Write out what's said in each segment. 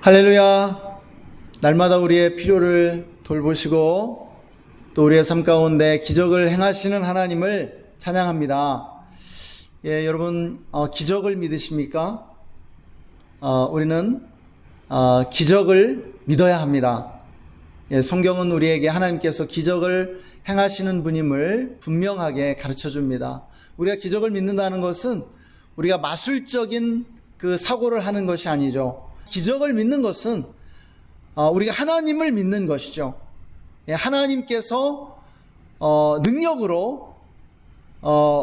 할렐루야. 날마다 우리의 필요를 돌보시고 또 우리의 삶 가운데 기적을 행하시는 하나님을 찬양합니다. 여러분 기적을 믿으십니까? 우리는 기적을 믿어야 합니다. 성경은 우리에게 하나님께서 기적을 행하시는 분임을 분명하게 가르쳐 줍니다. 우리가 기적을 믿는다는 것은 우리가 마술적인 그 사고를 하는 것이 아니죠. 기적을 믿는 것은 우리가 하나님을 믿는 것이죠. 하나님께서 능력으로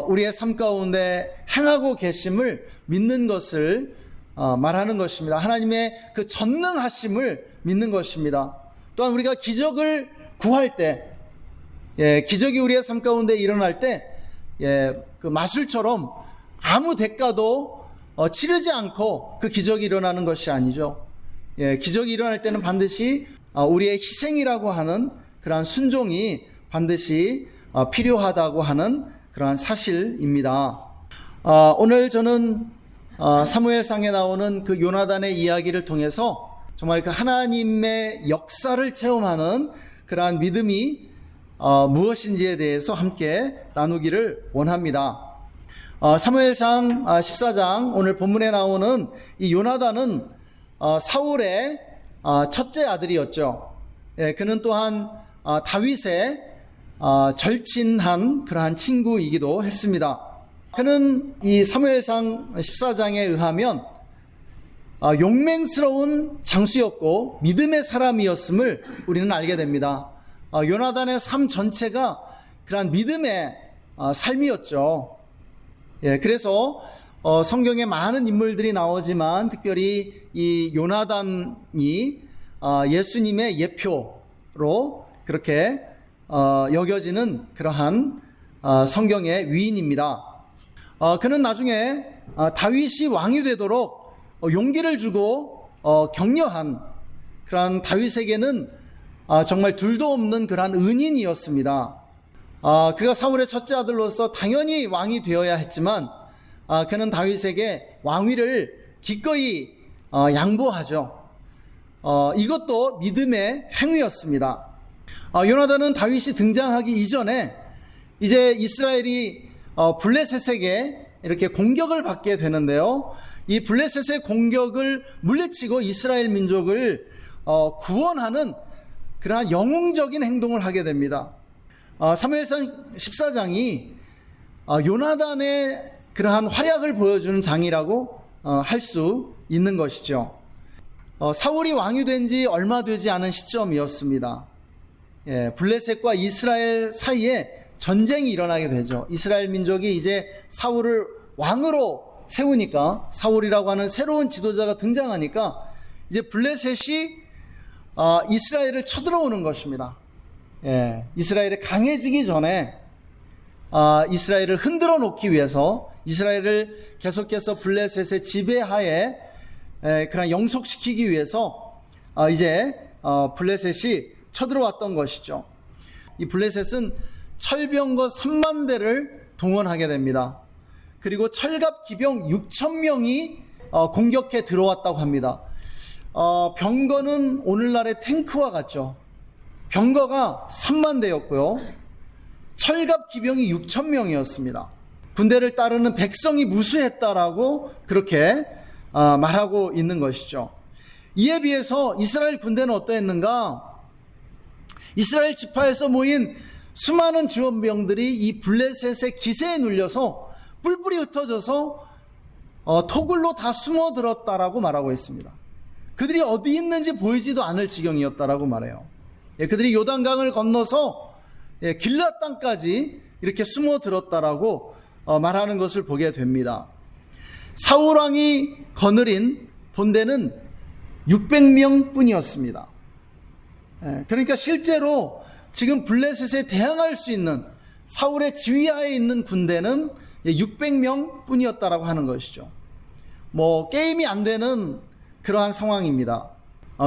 우리의 삶 가운데 행하고 계심을 믿는 것을 말하는 것입니다. 하나님의 그 전능하심을 믿는 것입니다. 또한 우리가 기적을 구할 때, 기적이 우리의 삶 가운데 일어날 때, 그 마술처럼 아무 대가도 치르지 않고 그 기적이 일어나는 것이 아니죠. 기적이 일어날 때는 반드시 우리의 희생이라고 하는 그러한 순종이 반드시 필요하다고 하는 그러한 사실입니다. 오늘 저는 사무엘상에 나오는 그 요나단의 이야기를 통해서 정말 그 하나님의 역사를 체험하는 그러한 믿음이 무엇인지에 대해서 함께 나누기를 원합니다. 사무엘상 14장 오늘 본문에 나오는 이 요나단은 사울의 첫째 아들이었죠. 그는 또한 다윗의 절친한 그러한 친구이기도 했습니다. 그는 이 사무엘상 14장에 의하면 용맹스러운 장수였고 믿음의 사람이었음을 우리는 알게 됩니다. 요나단의 삶 전체가 그러한 믿음의 삶이었죠. 그래서 성경에 많은 인물들이 나오지만 특별히 이 요나단이 예수님의 예표로 그렇게 여겨지는 그러한 성경의 위인입니다. 그는 나중에 다윗이 왕이 되도록 용기를 주고 격려한 그러한 다윗에게는 정말 둘도 없는 그러한 은인이었습니다. 그가 사울의 첫째 아들로서 당연히 왕이 되어야 했지만 그는 다윗에게 왕위를 기꺼이 양보하죠. 이것도 믿음의 행위였습니다. 요나단은 다윗이 등장하기 이전에 이제 이스라엘이 블레셋에게 이렇게 공격을 받게 되는데요. 이 블레셋의 공격을 물리치고 이스라엘 민족을 구원하는 그러한 영웅적인 행동을 하게 됩니다. 사무엘상 14장이 요나단의 그러한 활약을 보여주는 장이라고 할 수 있는 것이죠. 사울이 왕이 된 지 얼마 되지 않은 시점이었습니다. 블레셋과 이스라엘 사이에 전쟁이 일어나게 되죠. 이스라엘 민족이 이제 사울을 왕으로 세우니까, 사울이라고 하는 새로운 지도자가 등장하니까 이제 블레셋이 이스라엘을 쳐들어오는 것입니다. 이스라엘이 강해지기 전에 이스라엘을 흔들어 놓기 위해서 이스라엘을 계속해서 블레셋의 지배하에 그냥 영속시키기 위해서 이제 블레셋이 쳐들어왔던 것이죠. 이 블레셋은 철병거 3만 대를 동원하게 됩니다. 그리고 철갑 기병 6천 명이 공격해 들어왔다고 합니다. 병거는 오늘날의 탱크와 같죠. 병거가 3만 대였고요. 철갑 기병이 6천 명이었습니다. 군대를 따르는 백성이 무수했다라고 그렇게 말하고 있는 것이죠. 이에 비해서 이스라엘 군대는 어떠했는가? 이스라엘 지파에서 모인 수많은 지원병들이 이 블레셋의 기세에 눌려서 뿔뿔이 흩어져서 토굴로 다 숨어들었다라고 말하고 있습니다. 그들이 어디 있는지 보이지도 않을 지경이었다라고 말해요. 그들이 요단강을 건너서 길앗 땅까지 이렇게 숨어들었다라고 말하는 것을 보게 됩니다. 사울 왕이 거느린 본대는 600명 뿐이었습니다. 그러니까 실제로 지금 블레셋에 대항할 수 있는 사울의 지휘하에 있는 군대는 600명 뿐이었다라고 하는 것이죠. 게임이 안 되는 그러한 상황입니다.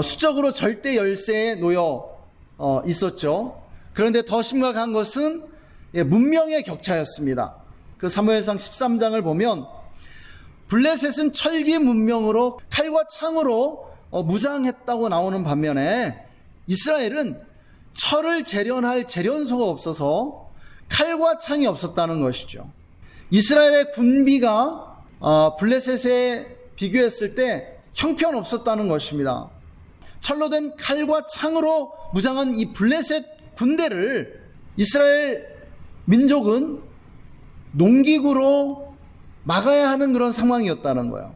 수적으로 절대 열세에 놓여 있었죠. 그런데 더 심각한 것은 문명의 격차였습니다. 그 사무엘상 13장을 보면 블레셋은 철기 문명으로 칼과 창으로 무장했다고 나오는 반면에 이스라엘은 철을 재련할 재련소가 없어서 칼과 창이 없었다는 것이죠. 이스라엘의 군비가 블레셋에 비교했을 때 형편없었다는 것입니다. 철로 된 칼과 창으로 무장한 이 블레셋 군대를 이스라엘 민족은 농기구로 막아야 하는 그런 상황이었다는 거예요.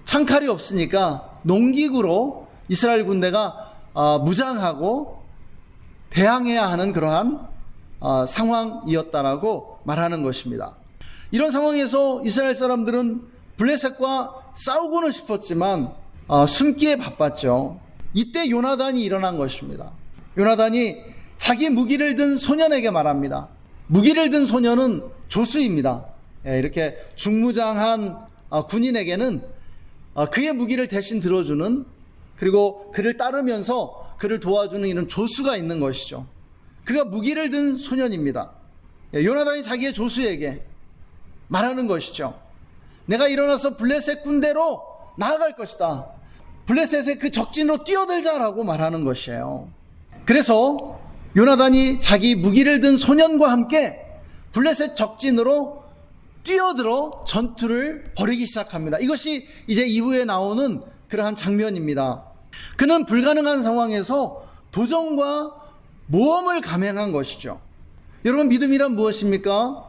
창칼이 없으니까 농기구로 이스라엘 군대가 무장하고 대항해야 하는 그러한 상황이었다라고 말하는 것입니다. 이런 상황에서 이스라엘 사람들은 블레셋과 싸우고는 싶었지만 숨기에 바빴죠. 이때 요나단이 일어난 것입니다. 요나단이 자기 무기를 든 소년에게 말합니다. 무기를 든 소년은 조수입니다. 이렇게 중무장한 군인에게는 그의 무기를 대신 들어주는, 그리고 그를 따르면서 그를 도와주는 이런 조수가 있는 것이죠. 그가 무기를 든 소년입니다. 요나단이 자기의 조수에게 말하는 것이죠. 내가 일어나서 블레셋 군대로 나아갈 것이다. 블레셋의 그 적진으로 뛰어들자라고 말하는 것이에요. 그래서 요나단이 자기 무기를 든 소년과 함께 블레셋 적진으로 뛰어들어 전투를 벌이기 시작합니다. 이것이 이제 이후에 나오는 그러한 장면입니다. 그는 불가능한 상황에서 도전과 모험을 감행한 것이죠. 여러분, 믿음이란 무엇입니까?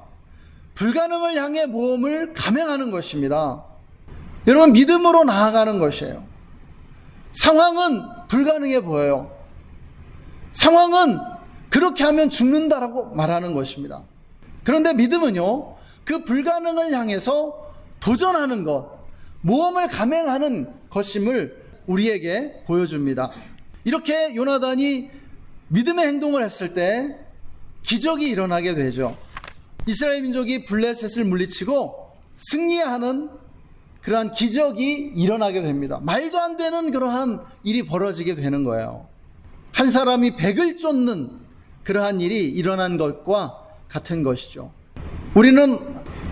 불가능을 향해 모험을 감행하는 것입니다. 여러분, 믿음으로 나아가는 것이에요. 상황은 불가능해 보여요. 상황은 그렇게 하면 죽는다라고 말하는 것입니다. 그런데 믿음은요, 그 불가능을 향해서 도전하는 것, 모험을 감행하는 것임을 우리에게 보여줍니다. 이렇게 요나단이 믿음의 행동을 했을 때 기적이 일어나게 되죠. 이스라엘 민족이 블레셋을 물리치고 승리하는 그러한 기적이 일어나게 됩니다. 말도 안 되는 그러한 일이 벌어지게 되는 거예요. 한 사람이 100을 쫓는 그러한 일이 일어난 것과 같은 것이죠. 우리는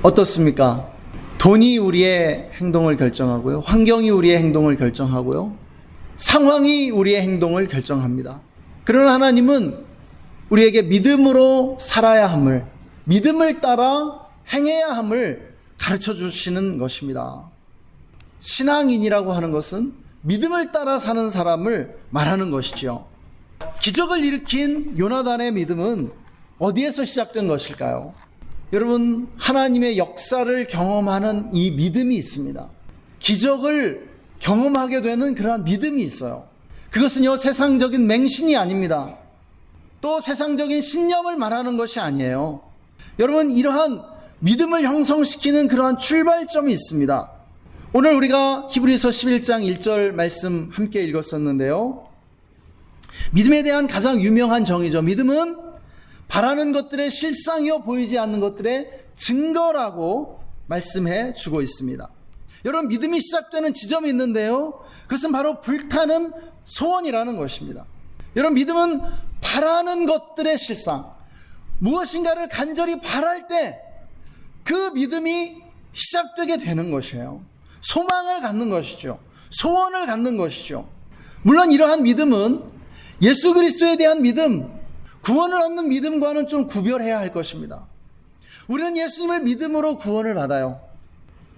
어떻습니까? 돈이 우리의 행동을 결정하고요. 환경이 우리의 행동을 결정하고요. 상황이 우리의 행동을 결정합니다. 그러나 하나님은 우리에게 믿음으로 살아야 함을, 믿음을 따라 행해야 함을 가르쳐 주시는 것입니다. 신앙인이라고 하는 것은 믿음을 따라 사는 사람을 말하는 것이죠. 기적을 일으킨 요나단의 믿음은 어디에서 시작된 것일까요? 여러분, 하나님의 역사를 경험하는 이 믿음이 있습니다. 기적을 경험하게 되는 그러한 믿음이 있어요. 그것은요, 세상적인 맹신이 아닙니다. 또 세상적인 신념을 말하는 것이 아니에요. 여러분, 이러한 믿음을 형성시키는 그러한 출발점이 있습니다. 오늘 우리가 히브리서 11장 1절 말씀 함께 읽었었는데요. 믿음에 대한 가장 유명한 정의죠. 믿음은 바라는 것들의 실상이요 보이지 않는 것들의 증거라고 말씀해 주고 있습니다. 여러분, 믿음이 시작되는 지점이 있는데요, 그것은 바로 불타는 소원이라는 것입니다. 여러분, 믿음은 바라는 것들의 실상, 무엇인가를 간절히 바랄 때 그 믿음이 시작되게 되는 것이에요. 소망을 갖는 것이죠. 소원을 갖는 것이죠. 물론 이러한 믿음은 예수 그리스도에 대한 믿음, 구원을 얻는 믿음과는 좀 구별해야 할 것입니다. 우리는 예수님을 믿음으로 구원을 받아요.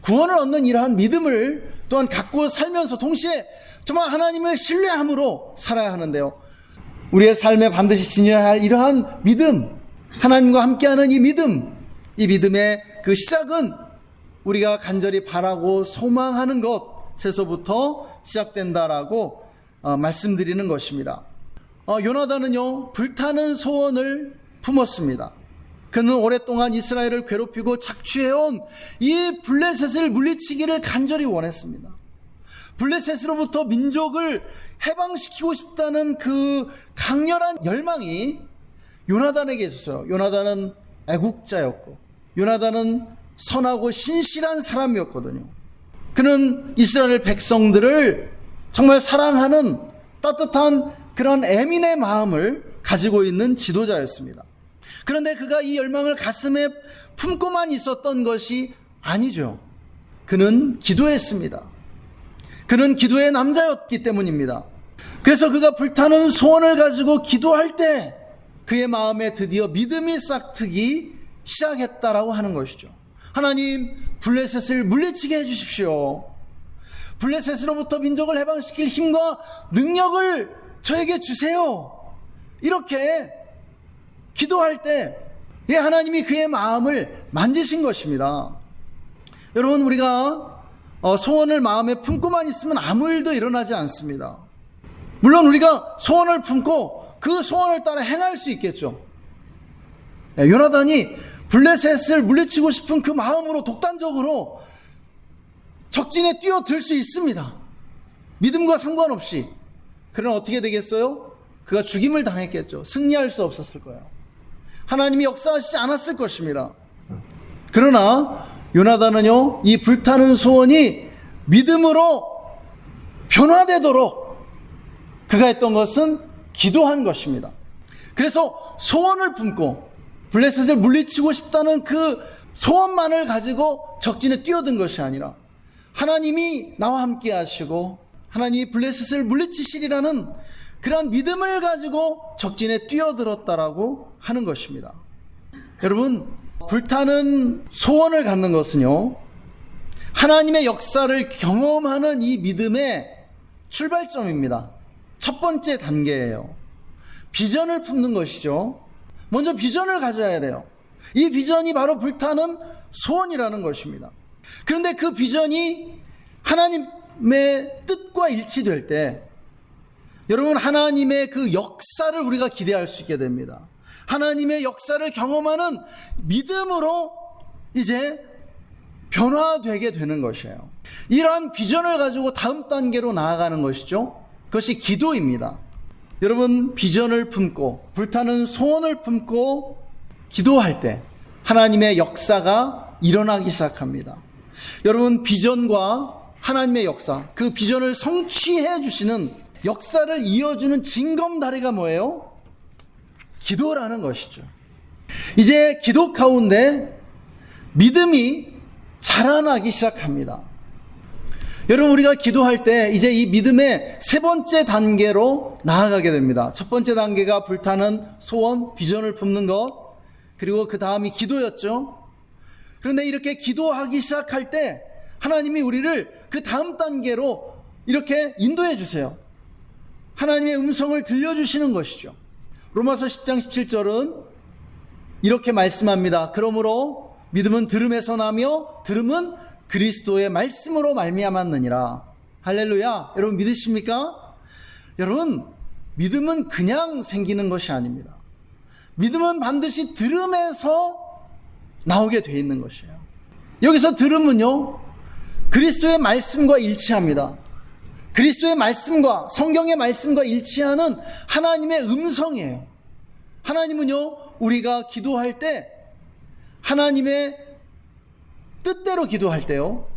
구원을 얻는 이러한 믿음을 또한 갖고 살면서 동시에 정말 하나님을 신뢰함으로 살아야 하는데요, 우리의 삶에 반드시 지녀야 할 이러한 믿음, 하나님과 함께하는 이 믿음의 그 시작은 우리가 간절히 바라고 소망하는 것에서부터 시작된다라고 말씀드리는 것입니다. 요나단은요, 불타는 소원을 품었습니다. 그는 오랫동안 이스라엘을 괴롭히고 착취해온 이 블레셋을 물리치기를 간절히 원했습니다. 블레셋으로부터 민족을 해방시키고 싶다는 그 강렬한 열망이 요나단에게 있었어요. 요나단은 애국자였고, 요나단은 선하고 신실한 사람이었거든요. 그는 이스라엘 백성들을 정말 사랑하는 따뜻한 그런 애민의 마음을 가지고 있는 지도자였습니다. 그런데 그가 이 열망을 가슴에 품고만 있었던 것이 아니죠. 그는 기도했습니다. 그는 기도의 남자였기 때문입니다. 그래서 그가 불타는 소원을 가지고 기도할 때 그의 마음에 드디어 믿음이 싹트기 시작했다라고 하는 것이죠. 하나님, 블레셋을 물리치게 해주십시오. 블레셋으로부터 민족을 해방시킬 힘과 능력을 저에게 주세요. 이렇게 기도할 때 하나님이 그의 마음을 만지신 것입니다. 여러분, 우리가 소원을 마음에 품고만 있으면 아무 일도 일어나지 않습니다. 물론 우리가 소원을 품고 그 소원을 따라 행할 수 있겠죠. 요나단이 블레셋을 물리치고 싶은 그 마음으로 독단적으로 적진에 뛰어들 수 있습니다. 믿음과 상관없이. 그러나 어떻게 되겠어요? 그가 죽임을 당했겠죠. 승리할 수 없었을 거예요. 하나님이 역사하시지 않았을 것입니다. 그러나 요나단은요, 이 불타는 소원이 믿음으로 변화되도록 그가 했던 것은 기도한 것입니다. 그래서 소원을 품고 블레셋을 물리치고 싶다는 그 소원만을 가지고 적진에 뛰어든 것이 아니라 하나님이 나와 함께 하시고 하나님이 블레셋을 물리치시리라는 그러한 믿음을 가지고 적진에 뛰어들었다라고 하는 것입니다. 여러분, 불타는 소원을 갖는 것은요, 하나님의 역사를 경험하는 이 믿음의 출발점입니다. 첫 번째 단계예요. 비전을 품는 것이죠. 먼저 비전을 가져야 돼요. 이 비전이 바로 불타는 소원이라는 것입니다. 그런데 그 비전이 하나님의 뜻과 일치될 때 여러분, 하나님의 그 역사를 우리가 기대할 수 있게 됩니다. 하나님의 역사를 경험하는 믿음으로 이제 변화되게 되는 것이에요. 이러한 비전을 가지고 다음 단계로 나아가는 것이죠. 그것이 기도입니다. 여러분, 비전을 품고 불타는 소원을 품고 기도할 때 하나님의 역사가 일어나기 시작합니다. 여러분, 비전과 하나님의 역사, 그 비전을 성취해 주시는 역사를 이어주는 징검다리가 뭐예요? 기도라는 것이죠. 이제 기도 가운데 믿음이 자라나기 시작합니다. 여러분, 우리가 기도할 때 이제 이 믿음의 세 번째 단계로 나아가게 됩니다. 첫 번째 단계가 불타는 소원, 비전을 품는 것, 그리고 그 다음이 기도였죠. 그런데 이렇게 기도하기 시작할 때 하나님이 우리를 그 다음 단계로 이렇게 인도해 주세요. 하나님의 음성을 들려주시는 것이죠. 로마서 10장 17절은 이렇게 말씀합니다. 그러므로 믿음은 들음에서 나며 들음은 그리스도의 말씀으로 말미암았느니라. 할렐루야. 여러분, 믿으십니까? 여러분, 믿음은 그냥 생기는 것이 아닙니다. 믿음은 반드시 들음에서 나오게 되어 있는 것이에요. 여기서 들음은요, 그리스도의 말씀과 일치합니다. 그리스도의 말씀과 성경의 말씀과 일치하는 하나님의 음성이에요. 하나님은요, 우리가 기도할 때 하나님의 뜻대로 기도할 때요,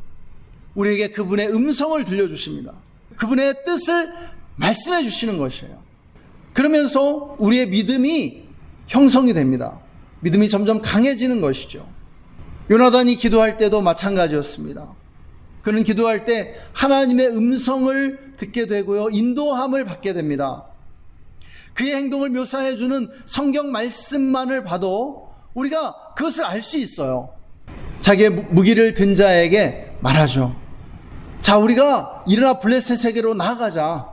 우리에게 그분의 음성을 들려주십니다. 그분의 뜻을 말씀해 주시는 것이에요. 그러면서 우리의 믿음이 형성이 됩니다. 믿음이 점점 강해지는 것이죠. 요나단이 기도할 때도 마찬가지였습니다. 그는 기도할 때 하나님의 음성을 듣게 되고요, 인도함을 받게 됩니다. 그의 행동을 묘사해주는 성경 말씀만을 봐도 우리가 그것을 알 수 있어요. 자기의 무기를 든 자에게 말하죠. 자, 우리가 일어나 블레셋에게로 나아가자.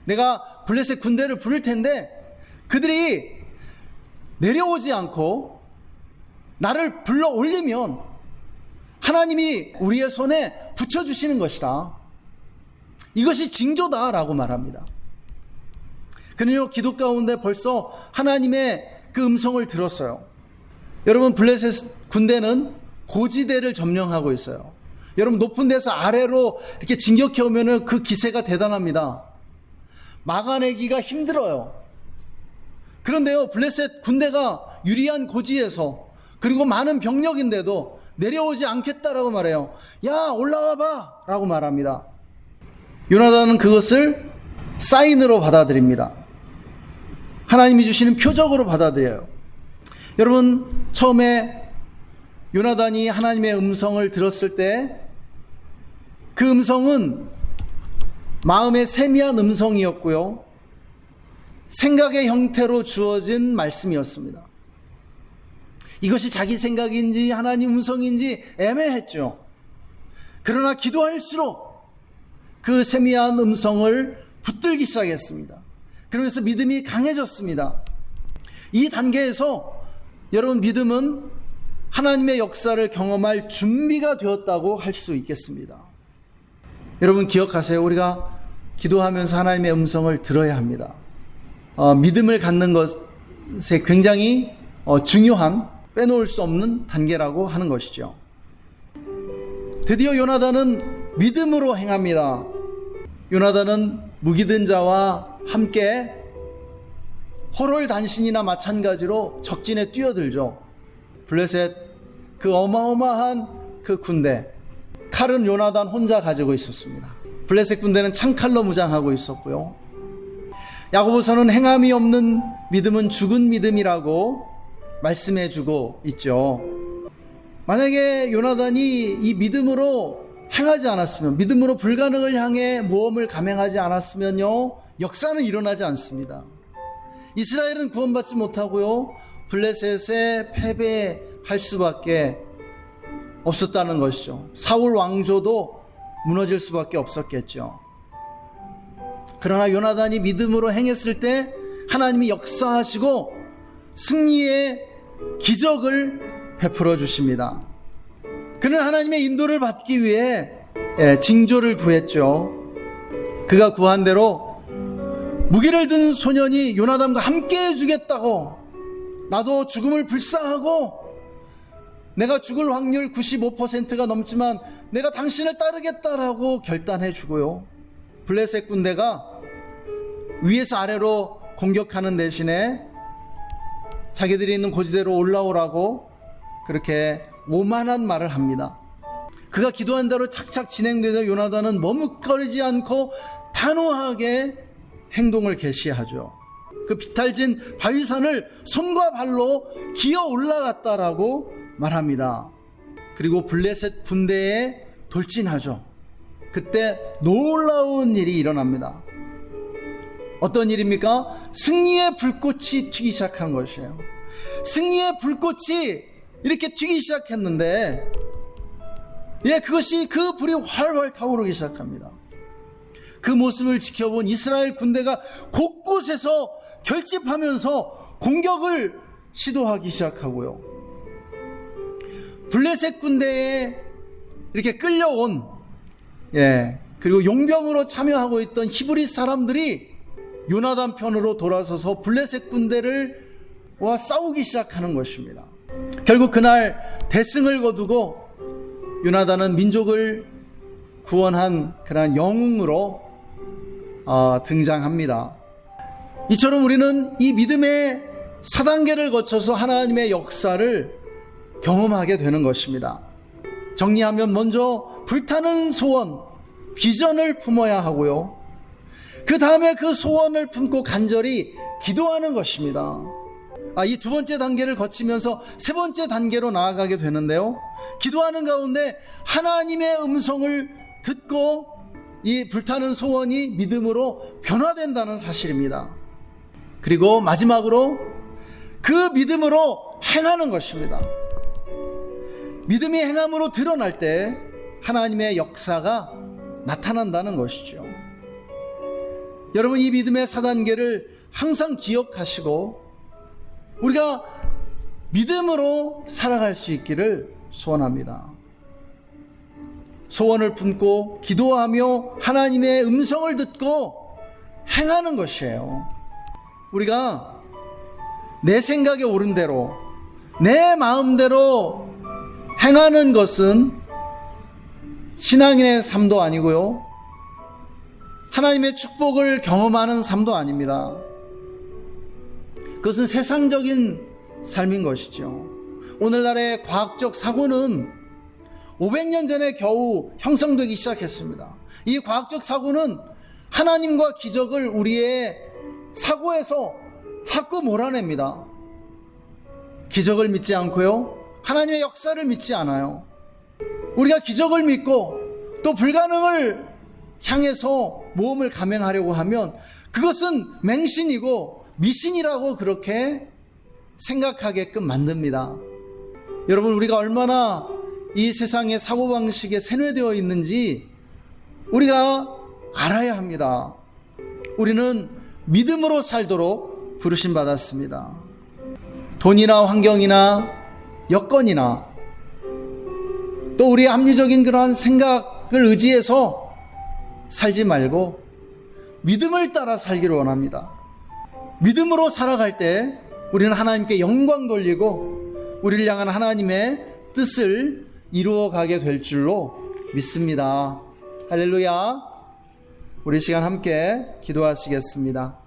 내가 블레셋 군대를 부를 텐데 그들이 내려오지 않고 나를 불러 올리면 하나님이 우리의 손에 붙여주시는 것이다. 이것이 징조다라고 말합니다. 그는요, 기도 가운데 벌써 하나님의 그 음성을 들었어요. 여러분, 블레셋 군대는 고지대를 점령하고 있어요. 여러분, 높은 데서 아래로 이렇게 진격해 오면은 그 기세가 대단합니다. 막아내기가 힘들어요. 그런데요, 블레셋 군대가 유리한 고지에서 그리고 많은 병력인데도 내려오지 않겠다라고 말해요. 야, 올라와 봐 라고 말합니다. 요나단은 그것을 사인으로 받아들입니다. 하나님이 주시는 표적으로 받아들여요. 여러분, 처음에 요나단이 하나님의 음성을 들었을 때 그 음성은 마음의 세미한 음성이었고요. 생각의 형태로 주어진 말씀이었습니다. 이것이 자기 생각인지 하나님 음성인지 애매했죠. 그러나 기도할수록 그 세미한 음성을 붙들기 시작했습니다. 그러면서 믿음이 강해졌습니다. 이 단계에서 여러분 믿음은 하나님의 역사를 경험할 준비가 되었다고 할 수 있겠습니다. 여러분 기억하세요. 우리가 기도하면서 하나님의 음성을 들어야 합니다. 믿음을 갖는 것에 굉장히 중요한 빼놓을 수 없는 단계라고 하는 것이죠. 드디어 요나단은 믿음으로 행합니다. 요나단은 무기든 자와 함께 호롤단신이나 마찬가지로 적진에 뛰어들죠. 블레셋 그 어마어마한 그 군대, 칼은 요나단 혼자 가지고 있었습니다. 블레셋 군대는 창칼로 무장하고 있었고요. 야고보서는 행함이 없는 믿음은 죽은 믿음이라고 말씀해주고 있죠. 만약에 요나단이 이 믿음으로 행하지 않았으면, 믿음으로 불가능을 향해 모험을 감행하지 않았으면요, 역사는 일어나지 않습니다. 이스라엘은 구원받지 못하고요, 블레셋에 패배할 수밖에 없었다는 것이죠. 사울 왕조도 무너질 수밖에 없었겠죠. 그러나 요나단이 믿음으로 행했을 때 하나님이 역사하시고 승리의 기적을 베풀어 주십니다. 그는 하나님의 인도를 받기 위해 징조를 구했죠. 그가 구한 대로 무기를 든 소년이 요나단과 함께 해주겠다고, 나도 죽음을 불사하고 내가 죽을 확률 95%가 넘지만 내가 당신을 따르겠다라고 결단해 주고요, 블레셋 군대가 위에서 아래로 공격하는 대신에 자기들이 있는 고지대로 올라오라고 그렇게 오만한 말을 합니다. 그가 기도한 대로 착착 진행되자 요나단은 머뭇거리지 않고 단호하게 행동을 개시하죠. 그 비탈진 바위산을 손과 발로 기어 올라갔다라고 말합니다. 그리고 블레셋 군대에 돌진하죠. 그때 놀라운 일이 일어납니다. 어떤 일입니까? 승리의 불꽃이 튀기 시작한 것이에요. 승리의 불꽃이 이렇게 튀기 시작했는데, 그것이 그 불이 활활 타오르기 시작합니다. 그 모습을 지켜본 이스라엘 군대가 곳곳에서 결집하면서 공격을 시도하기 시작하고요, 블레셋 군대에 이렇게 끌려온 그리고 용병으로 참여하고 있던 히브리 사람들이 요나단 편으로 돌아서서 블레셋 군대와 싸우기 시작하는 것입니다. 결국 그날 대승을 거두고 요나단은 민족을 구원한 그런 영웅으로 등장합니다. 이처럼 우리는 이 믿음의 4단계를 거쳐서 하나님의 역사를 경험하게 되는 것입니다. 정리하면 먼저 불타는 소원, 비전을 품어야 하고요, 그 다음에 그 소원을 품고 간절히 기도하는 것입니다. 이 두 번째 단계를 거치면서 세 번째 단계로 나아가게 되는데요, 기도하는 가운데 하나님의 음성을 듣고 이 불타는 소원이 믿음으로 변화된다는 사실입니다. 그리고 마지막으로 그 믿음으로 행하는 것입니다. 믿음이 행함으로 드러날 때 하나님의 역사가 나타난다는 것이죠. 여러분, 이 믿음의 4단계를 항상 기억하시고 우리가 믿음으로 살아갈 수 있기를 소원합니다. 소원을 품고 기도하며 하나님의 음성을 듣고 행하는 것이에요. 우리가 내 생각에 옳은 대로, 내 마음대로 행하는 것은 신앙인의 삶도 아니고요, 하나님의 축복을 경험하는 삶도 아닙니다. 그것은 세상적인 삶인 것이죠. 오늘날의 과학적 사고는 500년 전에 겨우 형성되기 시작했습니다. 이 과학적 사고는 하나님과 기적을 우리의 사고에서 자꾸 몰아냅니다. 기적을 믿지 않고요, 하나님의 역사를 믿지 않아요. 우리가 기적을 믿고 또 불가능을 향해서 모험을 감행하려고 하면 그것은 맹신이고 미신이라고 그렇게 생각하게끔 만듭니다. 여러분, 우리가 얼마나 이 세상의 사고방식에 세뇌되어 있는지 우리가 알아야 합니다. 우리는 믿음으로 살도록 부르심 받았습니다. 돈이나 환경이나 여건이나 또 우리의 합리적인 그러한 생각을 의지해서 살지 말고 믿음을 따라 살기를 원합니다. 믿음으로 살아갈 때 우리는 하나님께 영광 돌리고 우리를 향한 하나님의 뜻을 이루어가게 될 줄로 믿습니다. 할렐루야. 우리 시간 함께 기도하시겠습니다.